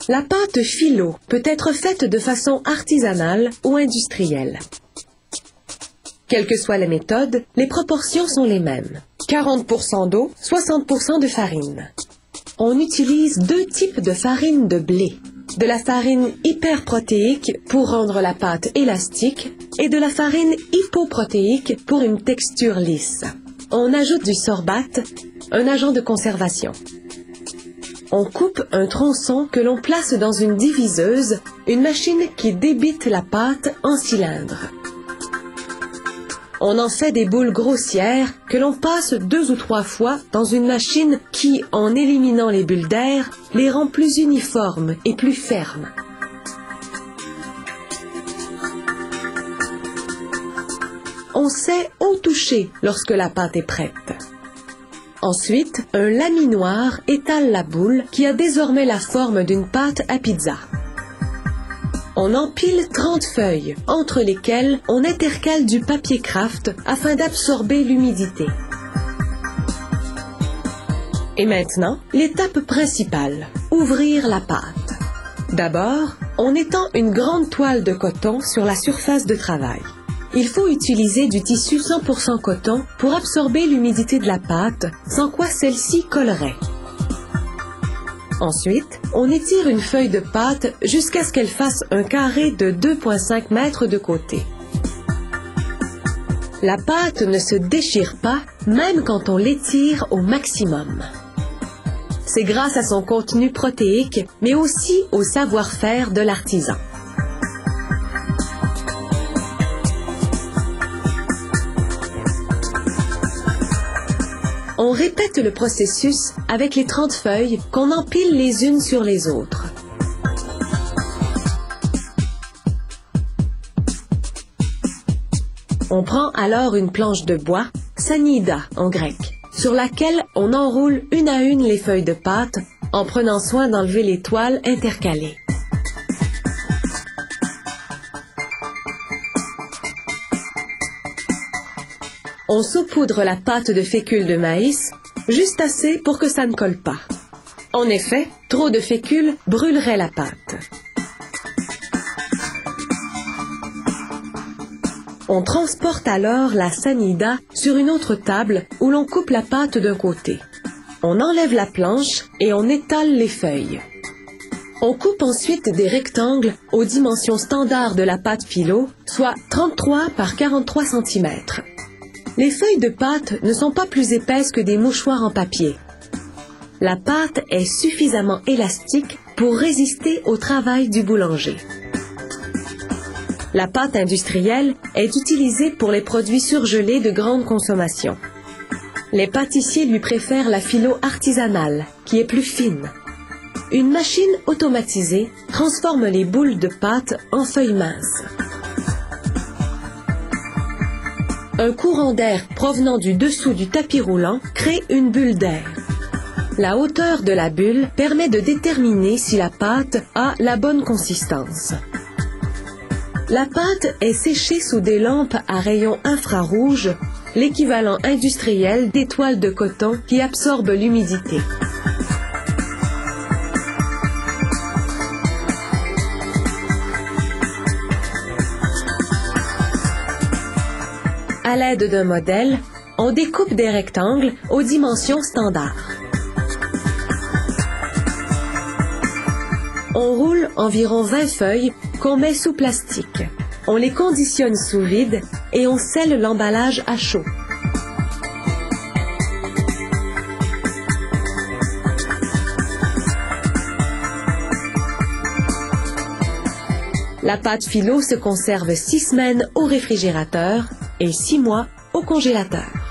La pâte philo peut être faite de façon artisanale ou industrielle. Quelle que soit la méthode, les proportions sont les mêmes. 40% d'eau, 60% de farine. On utilise deux types de farine de blé. De la farine hyperprotéique pour rendre la pâte élastique et de la farine hypoprotéique pour une texture lisse. On ajoute du sorbate, un agent de conservation. On coupe un tronçon que l'on place dans une diviseuse, une machine qui débite la pâte en cylindres. On en fait des boules grossières que l'on passe 2 ou 3 fois dans une machine qui, en éliminant les bulles d'air, les rend plus uniformes et plus fermes. On sait où toucher lorsque la pâte est prête. Ensuite, un laminoir étale la boule qui a désormais la forme d'une pâte à pizza. On empile 30 feuilles, entre lesquelles on intercale du papier kraft afin d'absorber l'humidité. Et maintenant, l'étape principale, ouvrir la pâte. D'abord, on étend une grande toile de coton sur la surface de travail. Il faut utiliser du tissu 100% coton pour absorber l'humidité de la pâte, sans quoi celle-ci collerait. Ensuite, on étire une feuille de pâte jusqu'à ce qu'elle fasse un carré de 2,5 mètres de côté. La pâte ne se déchire pas, même quand on l'étire au maximum. C'est grâce à son contenu protéique, mais aussi au savoir-faire de l'artisan. On répète le processus avec les 30 feuilles qu'on empile les unes sur les autres. On prend alors une planche de bois, sanida en grec, sur laquelle on enroule une à une les feuilles de pâte en prenant soin d'enlever les toiles intercalées. On saupoudre la pâte de fécule de maïs, juste assez pour que ça ne colle pas. En effet, trop de fécule brûlerait la pâte. On transporte alors la sanida sur une autre table où l'on coupe la pâte d'un côté. On enlève la planche et on étale les feuilles. On coupe ensuite des rectangles aux dimensions standards de la pâte philo, soit 33 par 43 cm. Les feuilles de pâte ne sont pas plus épaisses que des mouchoirs en papier. La pâte est suffisamment élastique pour résister au travail du boulanger. La pâte industrielle est utilisée pour les produits surgelés de grande consommation. Les pâtissiers lui préfèrent la philo artisanale, qui est plus fine. Une machine automatisée transforme les boules de pâte en feuilles minces. Un courant d'air provenant du dessous du tapis roulant crée une bulle d'air. La hauteur de la bulle permet de déterminer si la pâte a la bonne consistance. La pâte est séchée sous des lampes à rayons infrarouges, l'équivalent industriel des toiles de coton qui absorbent l'humidité. À l'aide d'un modèle, on découpe des rectangles aux dimensions standards. On roule environ 20 feuilles qu'on met sous plastique. On les conditionne sous vide et on scelle l'emballage à chaud. La pâte philo se conserve 6 semaines au réfrigérateur et 6 mois au congélateur.